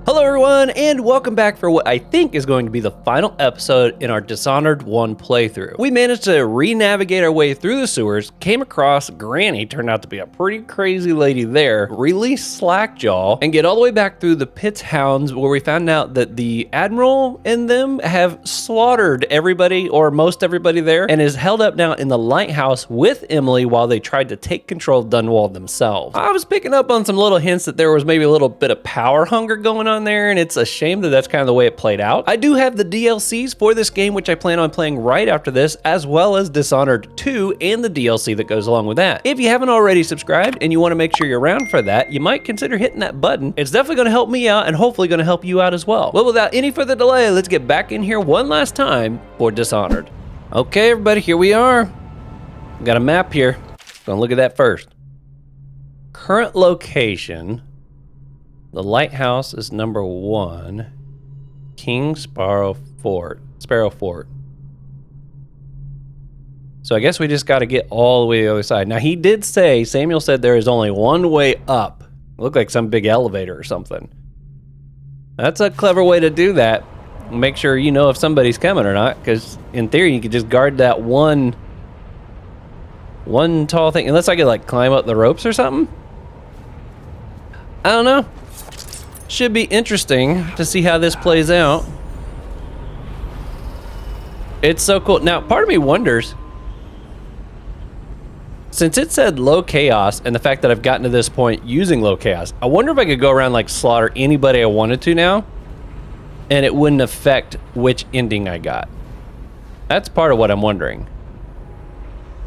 Hello everyone, and welcome back for what I think is going to be the final episode in our Dishonored 1 playthrough. We managed to re-navigate our way through the sewers, came across Granny, turned out to be a pretty crazy lady there, released Slackjaw, and get all the way back through the Pit's Hounds where we found out that the Admiral and them have slaughtered everybody, or most everybody there, and is held up now in the lighthouse with Emily while they tried to take control of Dunwall themselves. I was picking up on some little hints that there was maybe a little bit of power hunger going on there, and it's a shame that that's kind of the way it played out. I do have the DLCs for this game, which I plan on playing right after this, as well as Dishonored 2 and the DLC that goes along with that. If you haven't already subscribed and you want to make sure you're around for that, you might consider hitting that button. It's definitely going to help me out and hopefully going to help you out as well. Well, without any further delay, let's get back in here one last time for Dishonored. Okay, everybody, here we are. Got a map here. Gonna look at that first. Current location. The lighthouse is number 1. King Sparrow Fort. So I guess we just got to get all the way to the other side. Now he did say, Samuel said there is only one way up. It looked like some big elevator or something. That's a clever way to do that. Make sure you know if somebody's coming or not, because in theory you could just guard that one tall thing, unless I could like climb up the ropes or something. I don't know. Should be interesting to see how this plays out. It's so cool. Now, part of me wonders, since it said low chaos and the fact that I've gotten to this point using low chaos, I wonder if I could go around like slaughter anybody I wanted to now, and it wouldn't affect which ending I got. That's part of what I'm wondering.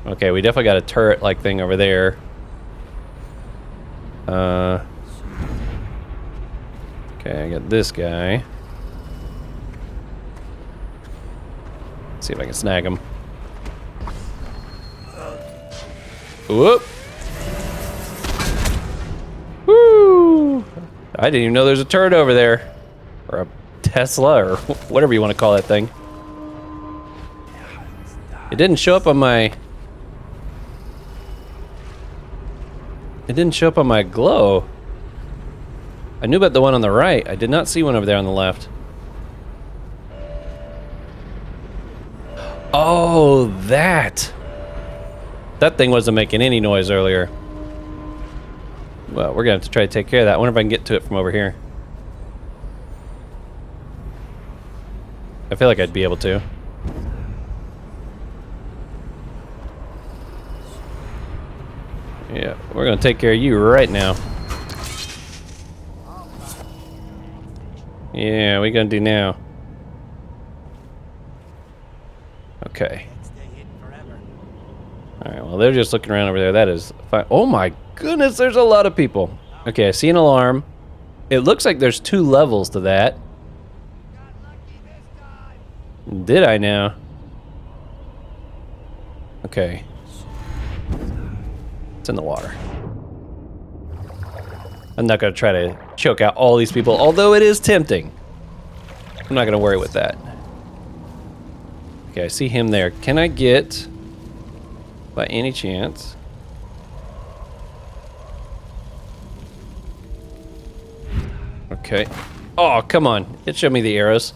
Okay, we definitely got a turret-like thing over there. Okay, I got this guy. Let's see if I can snag him. Whoop! Woo! I didn't even know there's a turret over there. Or a Tesla, or whatever you want to call that thing. It didn't show up on my... It didn't show up on my glow. I knew about the one on the right. I did not see one over there on the left. Oh, that. That thing wasn't making any noise earlier. Well, we're gonna have to try to take care of that. I wonder if I can get to it from over here. I feel like I'd be able to. Yeah, we're gonna take care of you right now. Yeah, what are we gonna do now? Okay. Alright, well, they're just looking around over there. That is fine. Oh my goodness, there's a lot of people. Okay, I see an alarm. It looks like there's 2 levels to that. Did I now? Okay. It's in the water. I'm not gonna try to choke out all these people, although it is tempting. I'm not gonna worry with that. Okay, I see him there. Can I get, by any chance? Okay. Oh, come on. It showed me the arrows.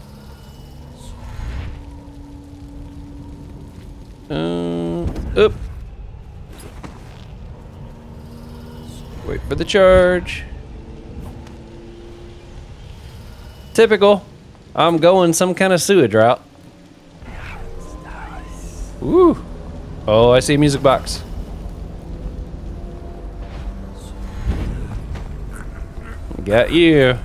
Oop. Wait for the charge. Typical. I'm going some kind of sewage route. Woo. Oh, I see a music box. Got you.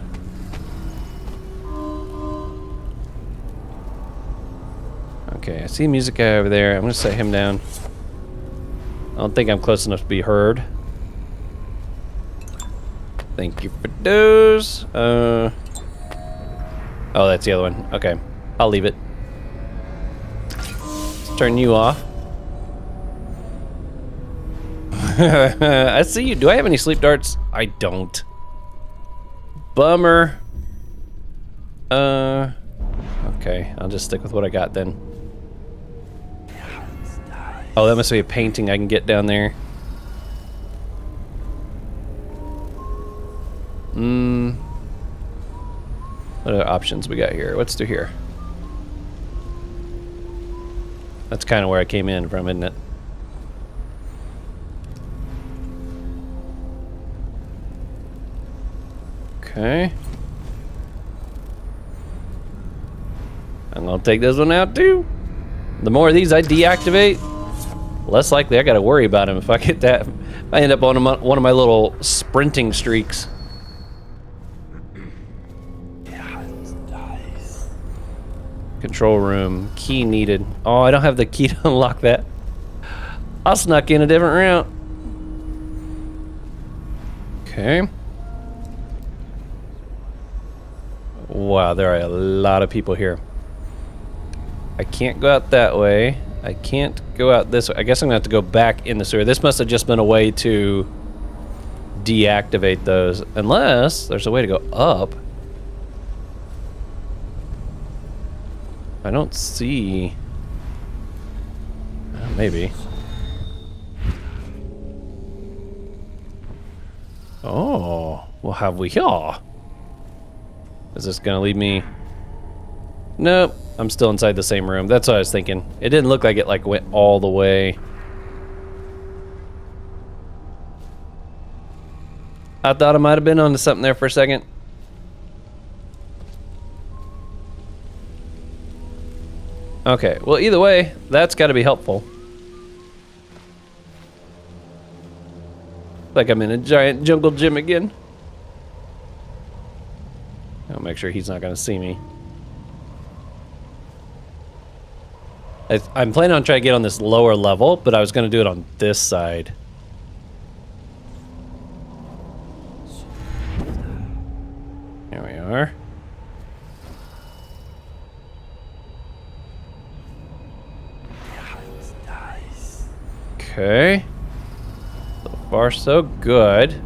Okay, I see a music guy over there. I'm gonna set him down. I don't think I'm close enough to be heard. Thank you for those. Oh, that's the other one. Okay, I'll leave it. Let's turn you off. I see you. Do I have any sleep darts? I don't. Bummer. Okay, I'll just stick with what I got then. Oh, that must be a painting I can get down there. What other options we got here? What's through here? That's kind of where I came in from, isn't it? Okay. I'm gonna take this one out too. The more of these I deactivate, less likely I gotta worry about him if I get that. I end up on one of my little sprinting streaks. Control room, key needed. Oh, I don't have the key to unlock that. I snuck in a different route. Okay. Wow, there are a lot of people here. I can't go out that way. I can't go out this way. I guess I'm gonna have to go back in the sewer. This must have just been a way to deactivate those. Unless there's a way to go up. I don't see... maybe. Oh, what have we here? Is this gonna lead me? Nope, I'm still inside the same room. That's what I was thinking. It didn't look like it like went all the way. I thought I might have been onto something there for a second. Okay, well either way, that's gotta be helpful. Like I'm in a giant jungle gym again. I'll make sure he's not gonna see me. I'm planning on trying to get on this lower level, but I was gonna do it on this side. Here we are. Okay. So far, so good.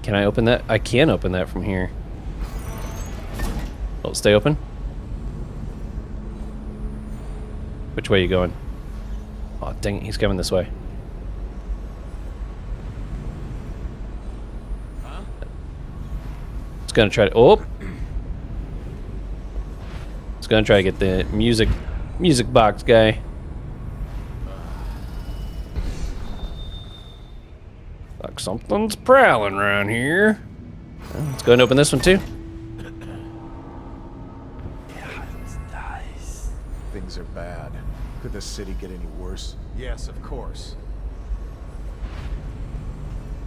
Can I open that? I can open that from here. Oh, stay open. Which way are you going? Oh, dang it, he's coming this way. It's gonna try to, oh! It's gonna try to get the music box guy. Like something's prowling around here. Well, let's go and open this one too. Things are bad. Could the city get any worse? Yes, of course.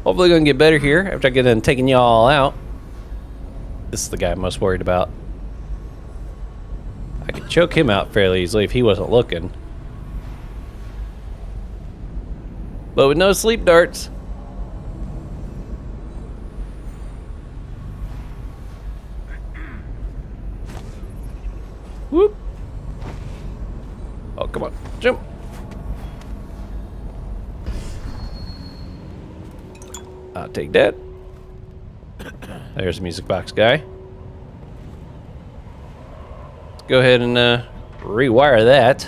Hopefully gonna get better here after I get done taking y'all out. This is the guy I'm most worried about. I could choke him out fairly easily if he wasn't looking. But with no sleep darts. Whoop. Oh, come on, jump. I'll take that. There's the music box guy. Let's go ahead and rewire that.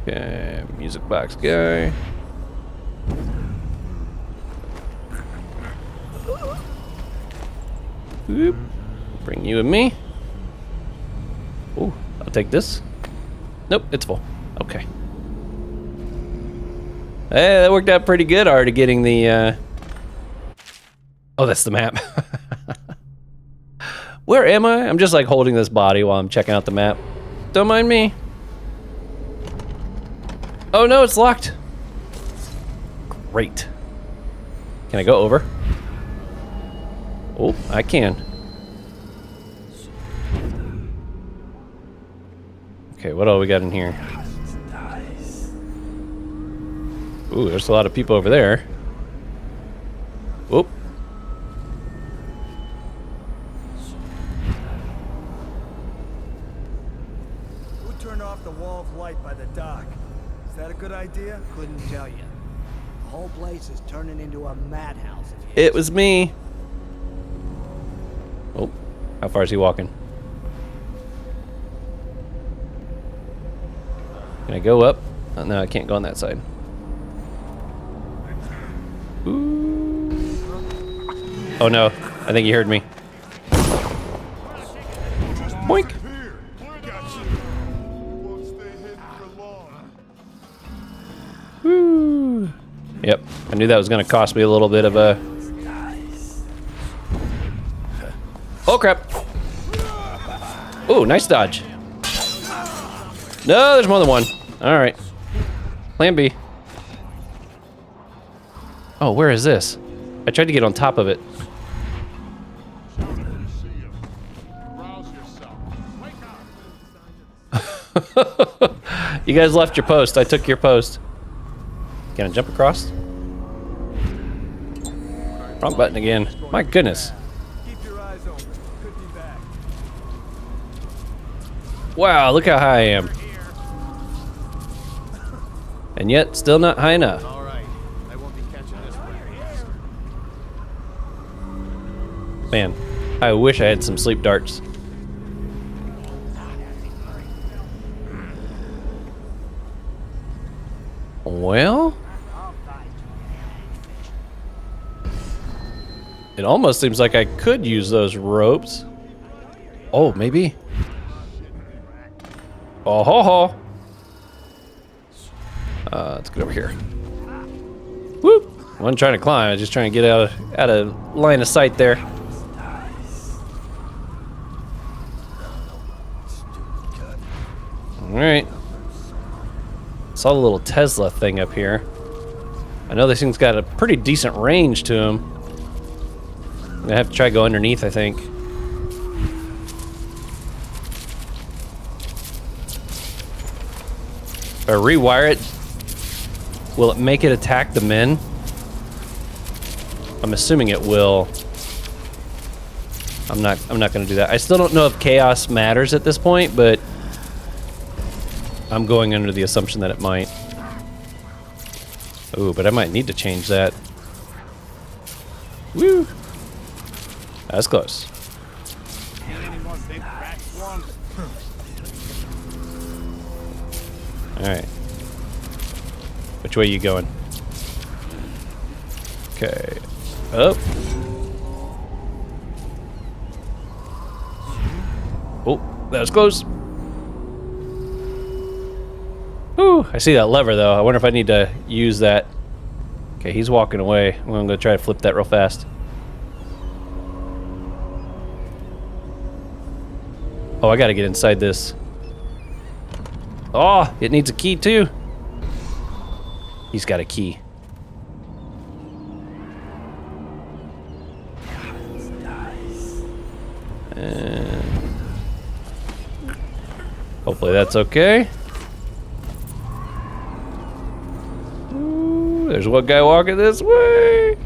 Okay, music box guy. Whoop. Bring you and me. Ooh, I'll take this. Nope, it's full. Okay. Hey, that worked out pretty good already getting the, Oh, that's the map. Where am I? I'm just like holding this body while I'm checking out the map. Don't mind me. Oh no, it's locked. Great. Can I go over? Oh, I can. Okay, what all we got in here? Ooh, there's a lot of people over there. Whoop. Who turned off the wall of light by the dock? Is that a good idea? Couldn't tell you. The whole place is turning into a madhouse. It was me. Oh, how far is he walking? Can I go up? Oh, no, I can't go on that side. Ooh. Oh no, I think he heard me. Boink. Woo. Yep, I knew that was gonna cost me a little bit of a... Oh crap. Ooh, nice dodge. No, there's more than one. All right. Plan B. Oh, where is this? I tried to get on top of it. You guys left your post. I took your post. Can I jump across? Wrong button again. My goodness. Keep your eyes open. Could be back. Wow, look how high I am. And yet, still not high enough. All right. I won't be catching this one. Man, I wish I had some sleep darts. Well, it almost seems like I could use those ropes. Oh, maybe. Oh ho ho. Let's get over here. Whoop! I wasn't trying to climb. I was just trying to get out of line of sight there. All right. Saw the little Tesla thing up here. I know this thing's got a pretty decent range to him. I'm gonna have to try to go underneath, I think. If I rewire it, will it make it attack the men? I'm assuming it will. I'm not gonna do that. I still don't know if chaos matters at this point, but I'm going under the assumption that it might. Ooh, but I might need to change that. Woo! That's close. Alright. Which way are you going? Okay. Up. Oh, that was close. Ooh, I see that lever though. I wonder if I need to use that. Okay, he's walking away. I'm gonna try to flip that real fast. Oh, I gotta get inside this. Oh, it needs a key too. He's got a key. And hopefully that's okay. Ooh, there's one guy walking this way.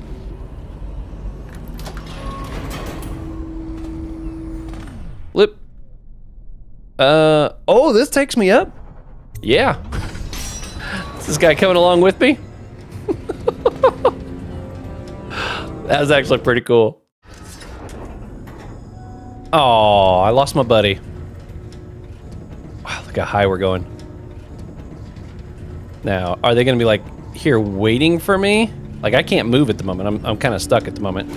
Flip. Oh, this takes me up? Yeah. Is this guy coming along with me? That was actually pretty cool. Oh, I lost my buddy. Wow, look how high we're going. Now, are they gonna be like here waiting for me? Like I can't move at the moment. I'm kind of stuck at the moment.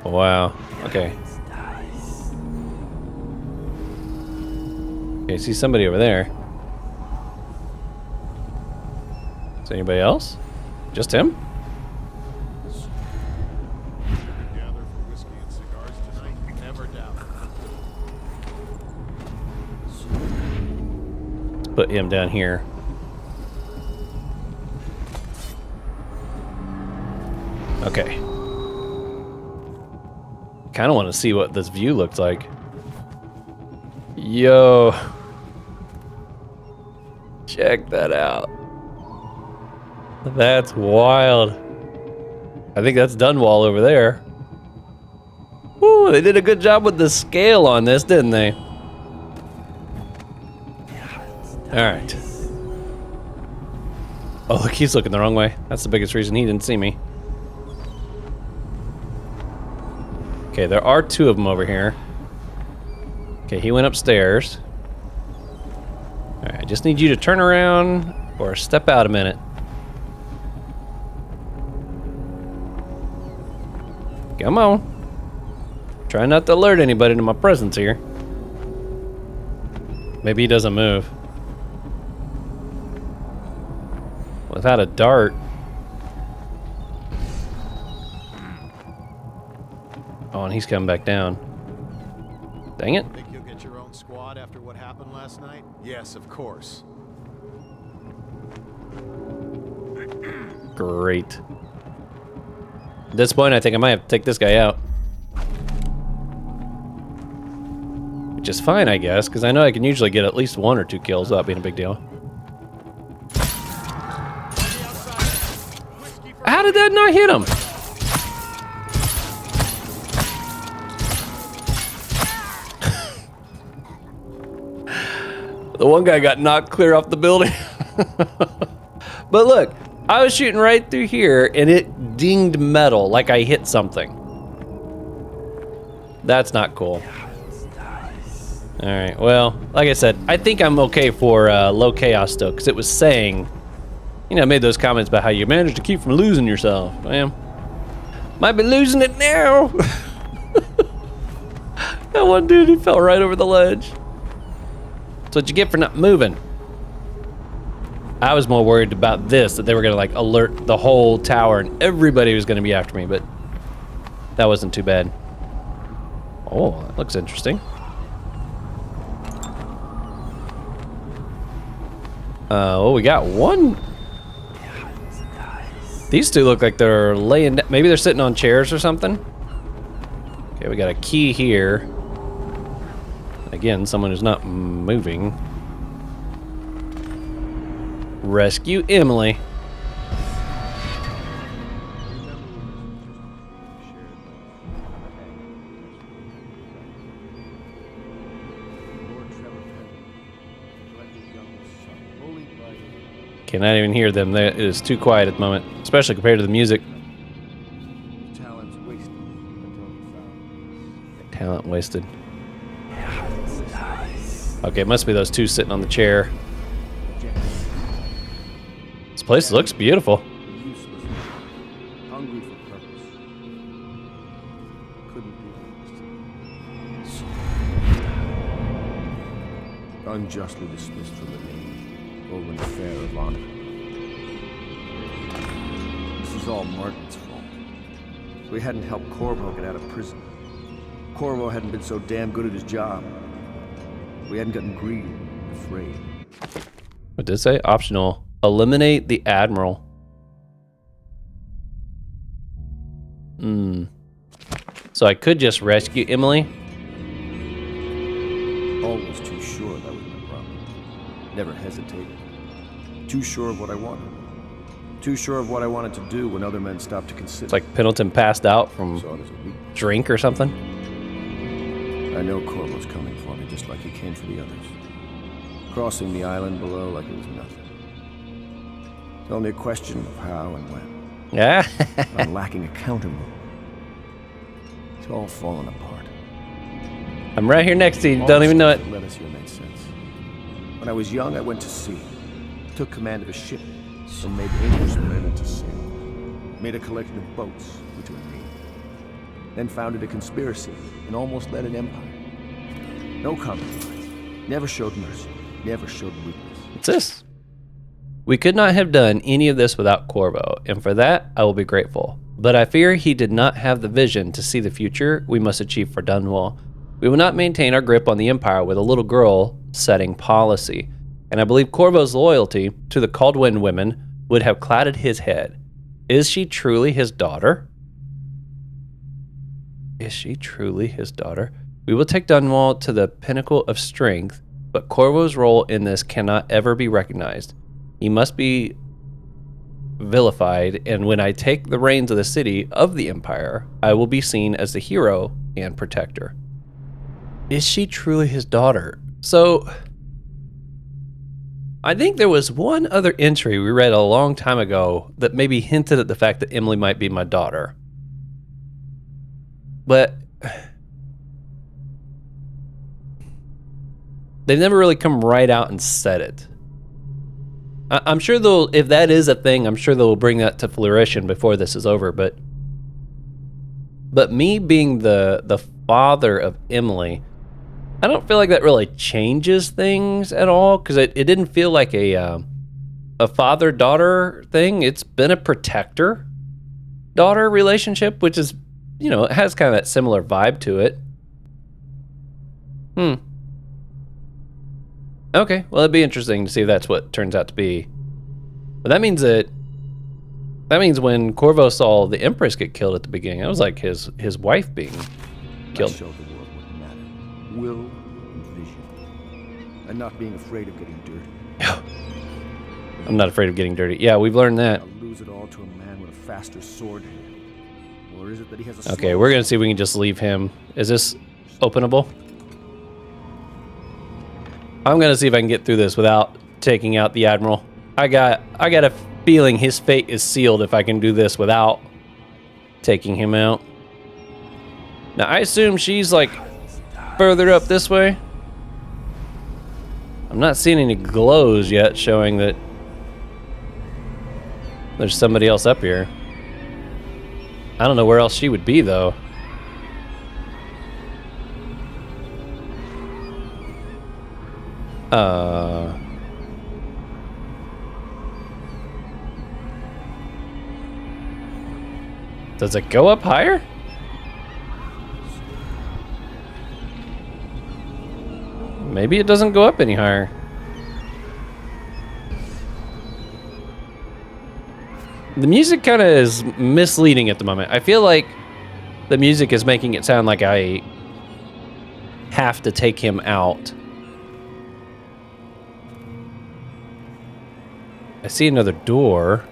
Wow. Okay. Okay, I see somebody over there. Is anybody else? Just him? Gather for whiskey and cigars tonight. Never doubt. Let's put him down here. Okay. Kind of want to see what this view looks like. Yo. Check that out. That's wild. I think that's Dunwall over there. Ooh, they did a good job with the scale on this, didn't they? Alright. Oh, look, he's looking the wrong way. That's the biggest reason he didn't see me. Okay, there are two of them over here. Okay, he went upstairs. Alright, I just need you to turn around or step out a minute. Come on. Try not to alert anybody to my presence here. Maybe he doesn't move. Without a dart. Oh, and he's coming back down. Dang it. Think you'll get your own squad after what happened last night? Yes, of course. Great. At this point, I think I might have to take this guy out. Which is fine, I guess, because I know I can usually get at least 1 or 2 kills without being a big deal. How did that not hit him? The one guy got knocked clear off the building. But look, I was shooting right through here and it dinged metal like I hit something. That's not cool. All right, well, like I said, I think I'm okay for low chaos still, because it was saying, you know, I made those comments about how you managed to keep from losing yourself. I am. Might be losing it now. That one dude, he fell right over the ledge. That's what you get for not moving. I was more worried about this, that they were gonna like alert the whole tower and everybody was gonna be after me, but that wasn't too bad. Oh, that looks interesting. Oh, we got one. These two look like they're laying down. Maybe they're sitting on chairs or something. Okay, we got a key here. Again, someone who's not moving. Rescue Emily. Cannot even hear them. It is too quiet at the moment, especially compared to the music. Talent's wasted until found. Talent wasted. Okay, it must be those two sitting on the chair. This place looks beautiful. Useless. Hungry for purpose. Couldn't be unjustly dismissed from the name. Over an affair of honor. This is all Martin's fault. If we hadn't helped Corvo get out of prison, Corvo hadn't been so damn good at his job. We hadn't gotten greedy and afraid. What did it say? Optional. Eliminate the Admiral. So I could just rescue Emily. Always too sure that was my problem. Never hesitated. Too sure of what I wanted. Too sure of what I wanted to do when other men stopped to consider. It's like Pendleton passed out from Saw it as a weakness. drink or something. I know Corvo's coming for me just like he came for the others. Crossing the island below like it was nothing. It's only a question of how and when. Yeah. I'm lacking a counter move. It's all falling apart. I'm right here next to you. Don't even know it. Let us here made sense. When I was young, I went to sea. Took command of a ship. And made Englishmen into sea. Made a collection of boats, which were me. Then founded a conspiracy and almost led an empire. No compromise. Never showed mercy. Never showed weakness. What's this? We could not have done any of this without Corvo, and for that, I will be grateful. But I fear he did not have the vision to see the future we must achieve for Dunwall. We will not maintain our grip on the Empire with a little girl setting policy. And I believe Corvo's loyalty to the Caldwin women would have clouded his head. Is she truly his daughter? Is she truly his daughter? We will take Dunwall to the pinnacle of strength, but Corvo's role in this cannot ever be recognized. He must be vilified, and when I take the reins of the city of the Empire, I will be seen as the hero and protector. Is she truly his daughter? So, I think there was one other entry we read a long time ago that maybe hinted at the fact that Emily might be my daughter. But they've never really come right out and said it. I'm sure they'll, if that is a thing, I'm sure they'll bring that to fruition before this is over, but me being the father of Emily, I don't feel like that really changes things at all, because it didn't feel like a father-daughter thing. It's been a protector-daughter relationship, which is, you know, it has kind of that similar vibe to it. Okay, well, it'd be interesting to see if that's what it turns out to be. But that means when Corvo saw the Empress get killed at the beginning, that was like his wife being killed. I showed the world what mattered. Will and vision. And not being afraid of getting dirty. I'm not afraid of getting dirty. Yeah, we've learned that. I'll lose it all to a man with a faster sword hand. Or is it that he has a Okay, we're gonna see if we can just leave him. Is this openable? I'm gonna see if I can get through this without taking out the Admiral. I got a feeling his fate is sealed if I can do this without taking him out. Now, I assume she's like further up this way. I'm not seeing any glows yet showing that there's somebody else up here. I don't know where else she would be, though. Does it go up higher? Maybe it doesn't go up any higher. The music kind of is misleading at the moment. I feel like the music is making it sound like I have to take him out. I see another door.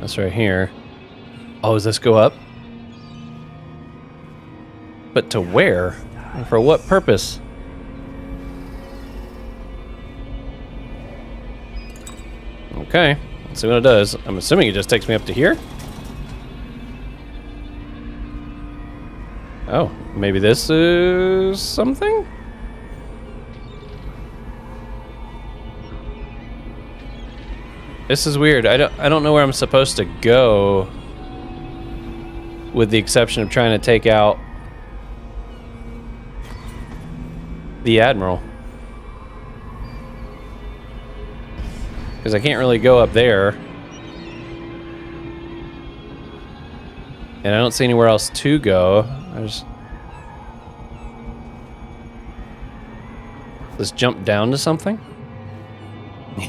That's right here. Oh, does this go up? But to where? And for what purpose? Okay, let's see what it does. I'm assuming it just takes me up to here. Oh, maybe this is something? This is weird. I don't know where I'm supposed to go, with the exception of trying to take out the Admiral. Because I can't really go up there. And I don't see anywhere else to go. Let's jump down to something.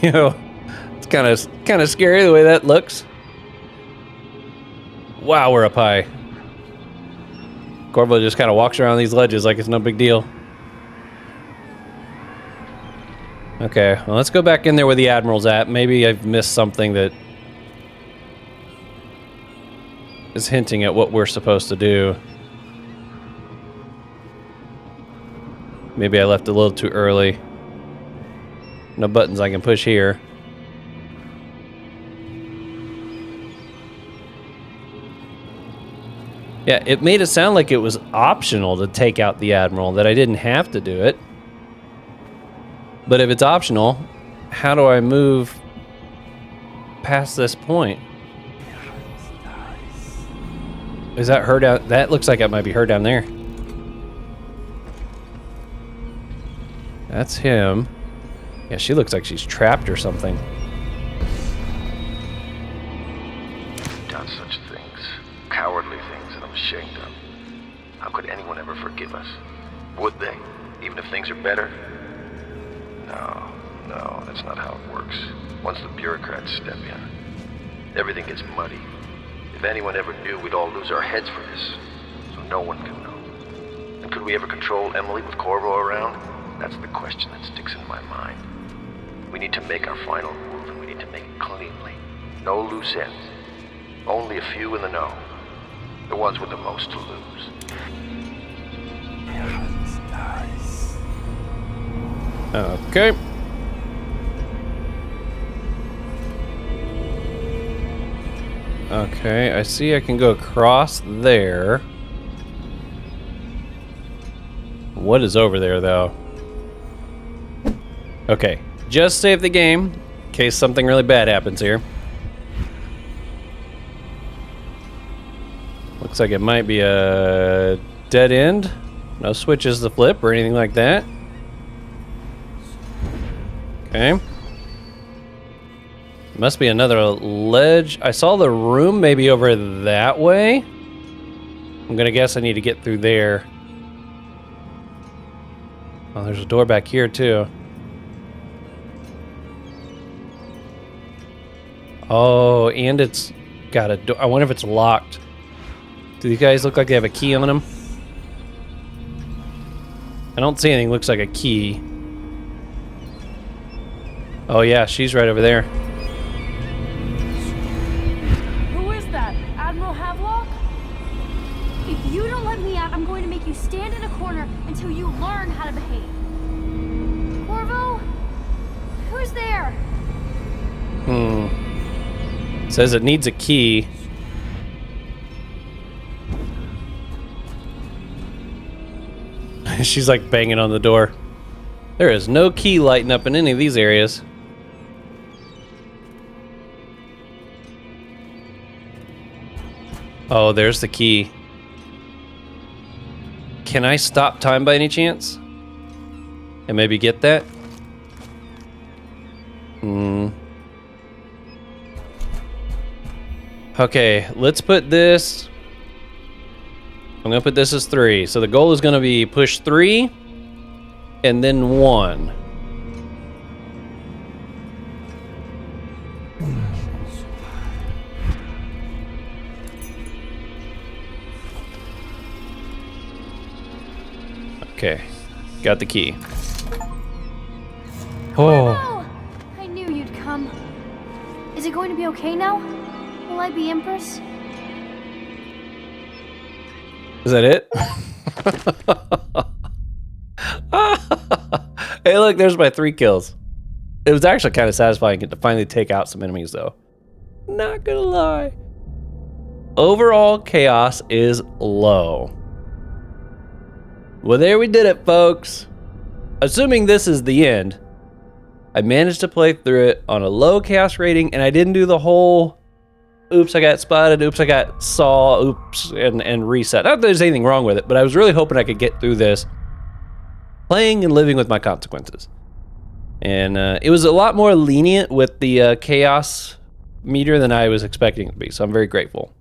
You know, it's kind of scary the way that looks. Wow, we're up high. Corvo just kind of walks around these ledges like it's no big deal. Okay, well, let's go back in there where the Admiral's at. Maybe I've missed something that is hinting at what we're supposed to do. Maybe I left a little too early. No buttons I can push here. Yeah, it made it sound like it was optional to take out the Admiral, that I didn't have to do it. But if it's optional, how do I move past this point? Is that her down? That looks like it might be her down there. That's him. Yeah, she looks like she's trapped or something. Done such things, cowardly things that I'm ashamed of. How could anyone ever forgive us? Would they? Even if things are better? No, that's not how it works. Once the bureaucrats step in, everything gets muddy. If anyone ever knew, we'd all lose our heads for this. So no one can know. And could we ever control Emily with Corvo around? That's the question that sticks in my mind. We need to make our final move, and we need to make it cleanly. No loose ends. Only a few in the know. The ones with the most to lose. Okay. Okay, I see I can go across there. What is over there, though? Okay, just save the game in case something really bad happens here. Looks like it might be a dead end. No switches to flip or anything like that. Okay. Must be another ledge. I saw the room maybe over that way. I'm gonna guess I need to get through there. Oh, there's a door back here too. Oh, and it's got a door. I wonder if it's locked. Do these guys look like they have a key on them? I don't see anything looks like a key. Oh yeah, she's right over there. Who is that? Admiral Havelock? If you don't let me out, I'm going to make you stand in a corner until you learn how to behave. Corvo? Who's there? Says it needs a key. She's like banging on the door. There is no key lighting up in any of these areas. Oh, there's the key. Can I stop time by any chance? And maybe get that? Okay, let's put this... I'm gonna put this as 3. So the goal is gonna be push 3 and then 1. Okay, got the key. Oh, I knew you'd come. Is it going to be okay now? Will I be Empress? Is that it? Hey, look, there's my 3 kills. It was actually kind of satisfying to finally take out some enemies, though. Not gonna lie. Overall chaos is low. Well, there we did it, folks. Assuming this is the end, I managed to play through it on a low chaos rating, and I didn't do the whole oops, I got spotted, oops, I got saw, oops, and reset. Not that there's anything wrong with it, but I was really hoping I could get through this playing and living with my consequences. And it was a lot more lenient with the chaos meter than I was expecting it to be, so I'm very grateful.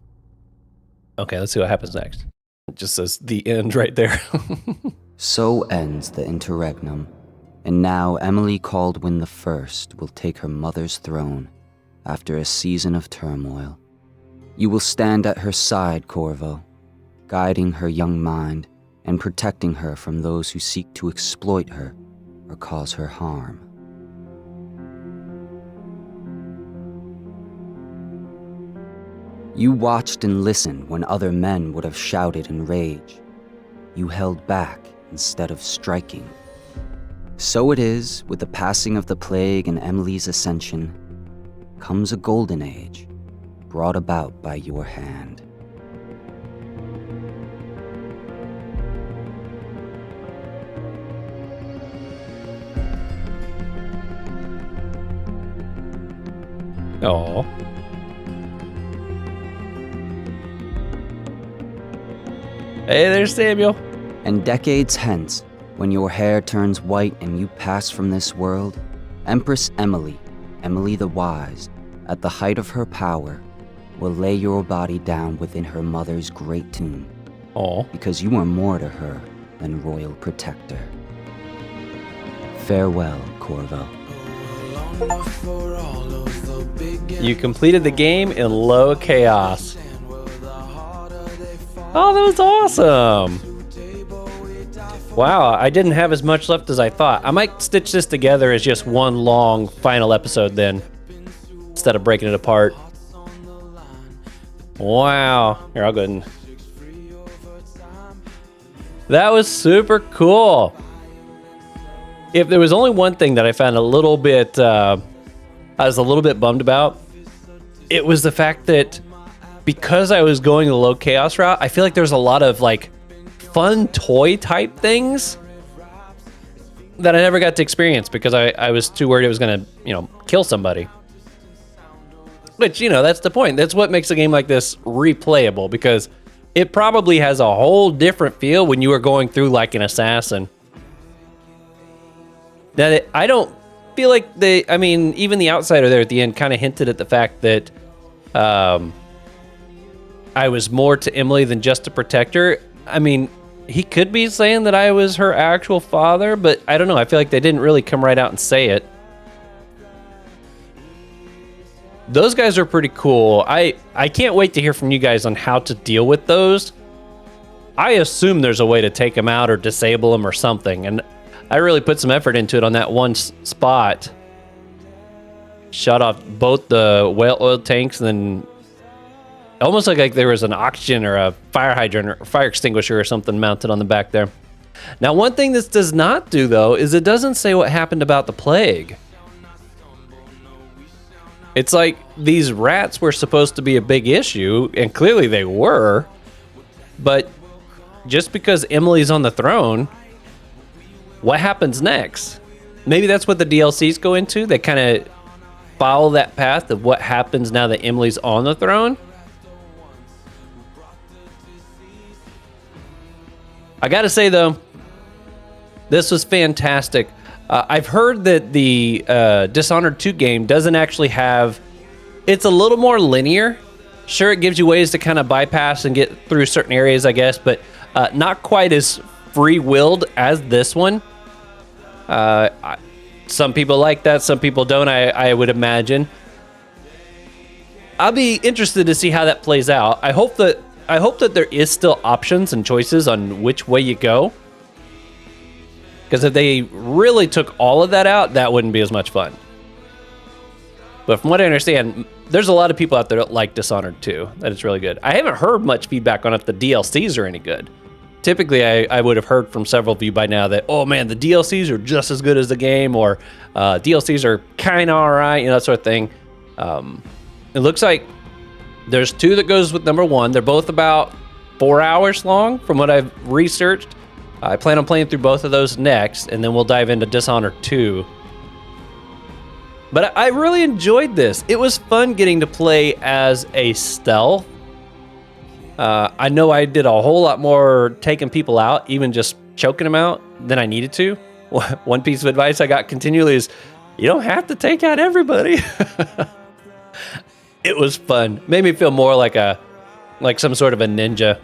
Okay, let's see what happens next. It just says the end right there. So ends the interregnum, and now Emily Caldwin the First will take her mother's throne after a season of turmoil. You will stand at her side, Corvo, guiding her young mind and protecting her from those who seek to exploit her or cause her harm. You watched and listened when other men would have shouted in rage. You held back instead of striking. So it is with the passing of the plague and Emily's ascension, comes a golden age, brought about by your hand. Oh. Hey, there's Samuel. And decades hence, when your hair turns white and you pass from this world, Empress Emily, Emily the Wise, at the height of her power, will lay your body down within her mother's great tomb. Oh. Because you are more to her than royal protector. Farewell, Corvo. You completed the game in low chaos. Oh, that was awesome. Wow, I didn't have as much left as I thought. I might stitch this together as just one long final episode then, instead of breaking it apart. Wow. Here, I'll go ahead and... That was super cool. If there was only one thing that I found a little bit, I was a little bit bummed about, it was the fact that because I was going the low chaos route, I feel like there's a lot of like fun toy type things that I never got to experience because I was too worried it was gonna, kill somebody. Which, that's the point. That's what makes a game like this replayable, because it probably has a whole different feel when you are going through like an assassin. That I don't feel like even the outsider there at the end kind of hinted at the fact that I was more to Emily than just to protect her. I mean, he could be saying that I was her actual father, but I don't know. I feel like they didn't really come right out and say it. Those guys are pretty cool. I can't wait to hear from you guys on how to deal with those. I assume there's a way to take them out or disable them or something, and I really put some effort into it on that one spot. Shut off both the whale oil tanks, and then almost like there was an oxygen or a fire hydrant or fire extinguisher or something mounted on the back there. Now, one thing this does not do, though, is it doesn't say what happened about the plague. It's like these rats were supposed to be a big issue, and clearly they were, but just because Emily's on the throne, what happens next? Maybe that's what the DLCs go into. They kind of follow that path of what happens now that Emily's on the throne. I gotta say, though, this was fantastic. I've heard that the Dishonored 2 game doesn't actually have... It's a little more linear. Sure, it gives you ways to kind of bypass and get through certain areas, I guess, but not quite as free-willed as this one. Some people like that, some people don't, I would imagine. I'll be interested to see how that plays out. I hope that there is still options and choices on which way you go. Because if they really took all of that out, that wouldn't be as much fun. But from what I understand, there's a lot of people out there that like Dishonored 2. That it's really good. I haven't heard much feedback on if the DLCs are any good. Typically, I would have heard from several of you by now that, oh man, the DLCs are just as good as the game, or DLCs are kind of all right, that sort of thing. It looks like there's 2 that goes with number 1. They're both about 4 hours long from what I've researched. I plan on playing through both of those next, and then we'll dive into Dishonored 2. But I really enjoyed this. It was fun getting to play as a stealth. I know I did a whole lot more taking people out, even just choking them out, than I needed to. One piece of advice I got continually is, you don't have to take out everybody. It was fun. Made me feel more like some sort of a ninja.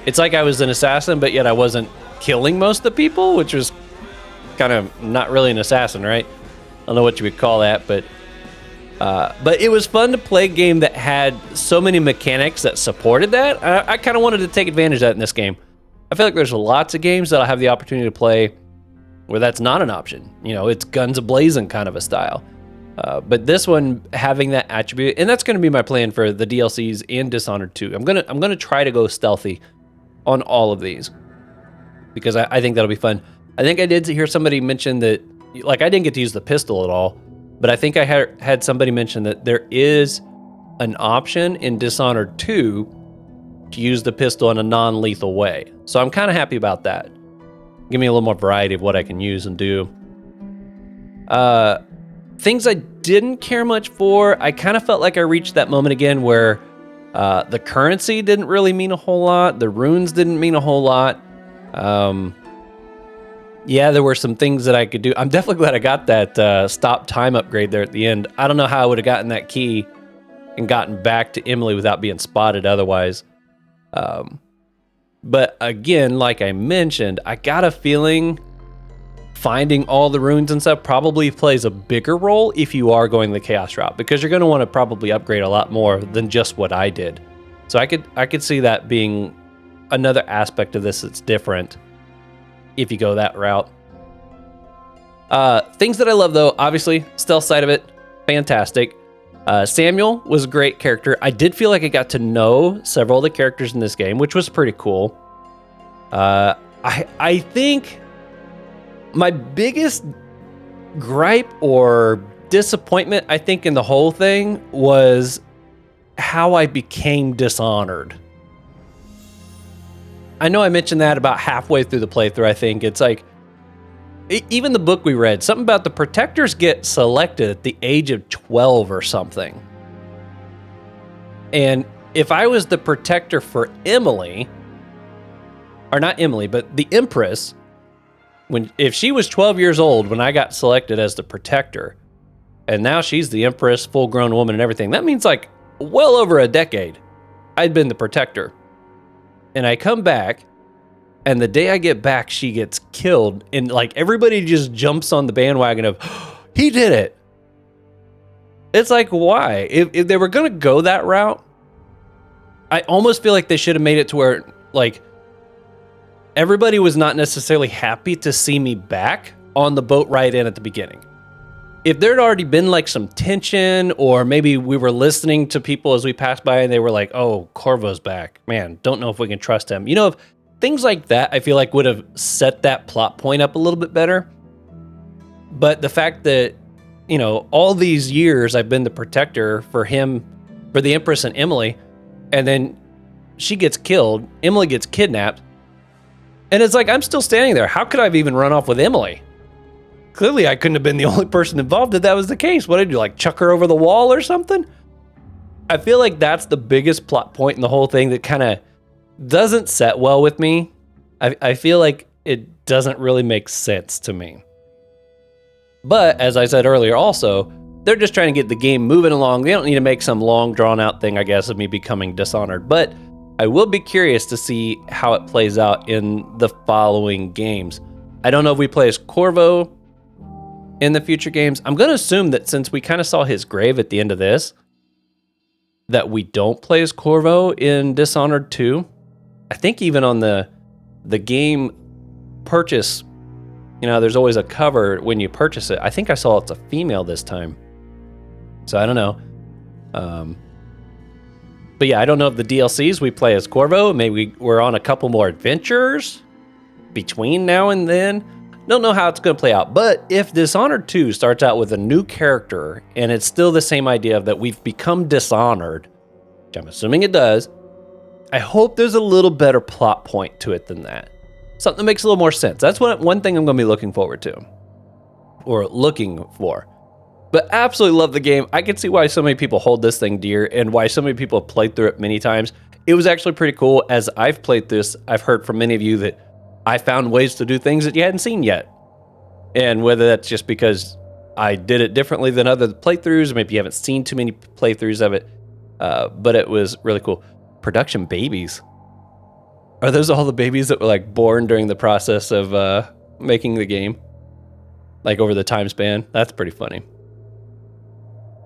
It's like I was an assassin, but yet I wasn't killing most of the people, which was kind of not really an assassin, right? I don't know what you would call that, but it was fun to play a game that had so many mechanics that supported that. I kind of wanted to take advantage of that in this game. I feel like there's lots of games that I'll have the opportunity to play where that's not an option. It's guns a-blazing kind of a style. But this one having that attribute, and that's going to be my plan for the DLCs and Dishonored 2. I'm gonna try to go stealthy on all of these because I think that'll be fun. I think I did hear somebody mention that, like, I didn't get to use the pistol at all, but I think I had somebody mention that there is an option in Dishonored 2 to use the pistol in a non-lethal way. So I'm kind of happy about that. Give me a little more variety of what I can use and do. Things I didn't care much for, I kind of felt like I reached that moment again where the currency didn't really mean a whole lot. The runes didn't mean a whole lot. Yeah, there were some things that I could do. I'm definitely glad I got that stop time upgrade there at the end. I don't know how I would have gotten that key and gotten back to Emily without being spotted otherwise. But again, like I mentioned, I got a feeling finding all the runes and stuff probably plays a bigger role if you are going the chaos route, because you're going to want to probably upgrade a lot more than just what I did. So I could see that being another aspect of this that's different if you go that route. Things that I love, though, obviously, stealth side of it, fantastic. Samuel was a great character. I did feel like I got to know several of the characters in this game, which was pretty cool. I think my biggest gripe or disappointment, I think, in the whole thing was how I became Dishonored. I know I mentioned that about halfway through the playthrough, I think. It's like, even the book we read, something about the protectors get selected at the age of 12 or something. And if I was the protector for Emily, or not Emily, but the Empress, if she was 12 years old when I got selected as the protector, and now she's the Empress, full-grown woman and everything, that means like well over a decade I'd been the protector. And I come back, and the day I get back, she gets killed, and like everybody just jumps on the bandwagon of, he did it. It's like, why? If they were gonna go that route, I almost feel like they should have made it to where like everybody was not necessarily happy to see me back on the boat ride in at the beginning. If there'd already been like some tension, or maybe we were listening to people as we passed by and they were like, oh, Corvo's back. Man, don't know if we can trust him. You know, if things like that, I feel like would have set that plot point up a little bit better. But the fact that, you know, all these years I've been the protector for him, for the Empress and Emily, and then she gets killed, Emily gets kidnapped, and it's like, I'm still standing there. How could I have even run off with Emily? Clearly, I couldn't have been the only person involved if that was the case. What did you do, like chuck her over the wall or something? I feel like that's the biggest plot point in the whole thing that kind of doesn't set well with me. I feel like it doesn't really make sense to me. But as I said earlier also, they're just trying to get the game moving along. They don't need to make some long drawn out thing, I guess, of me becoming Dishonored. But I will be curious to see how it plays out in the following games. I don't know if we play as Corvo in the future games. I'm going to assume that since we kind of saw his grave at the end of this, that we don't play as Corvo in Dishonored 2. I think even on the game purchase, you know, there's always a cover when you purchase it. I think I saw it's a female this time. So I don't know. But yeah, I don't know if the DLCs we play as Corvo. Maybe we're on a couple more adventures between now and then. Don't know how it's going to play out. But if Dishonored 2 starts out with a new character and it's still the same idea of that we've become Dishonored, which I'm assuming it does, I hope there's a little better plot point to it than that. Something that makes a little more sense. That's one thing I'm going to be looking forward to. Or looking for. But absolutely love the game. I can see why so many people hold this thing dear and why so many people have played through it many times. It was actually pretty cool. As I've played this, I've heard from many of you that I found ways to do things that you hadn't seen yet. And whether that's just because I did it differently than other playthroughs, or maybe you haven't seen too many playthroughs of it, but it was really cool. Production babies. Are those all the babies that were like born during the process of making the game? Like over the time span? That's pretty funny.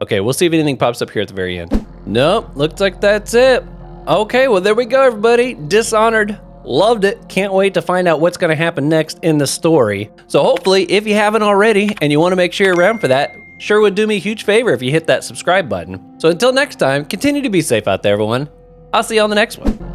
Okay, we'll see if anything pops up here at the very end. Nope, looks like that's it. Okay, well there we go, everybody. Dishonored. Loved it. Can't wait to find out what's going to happen next in the story. So hopefully, if you haven't already and you want to make sure you're around for that, sure would do me a huge favor if you hit that subscribe button. So until next time, continue to be safe out there, everyone. I'll see you on the next one.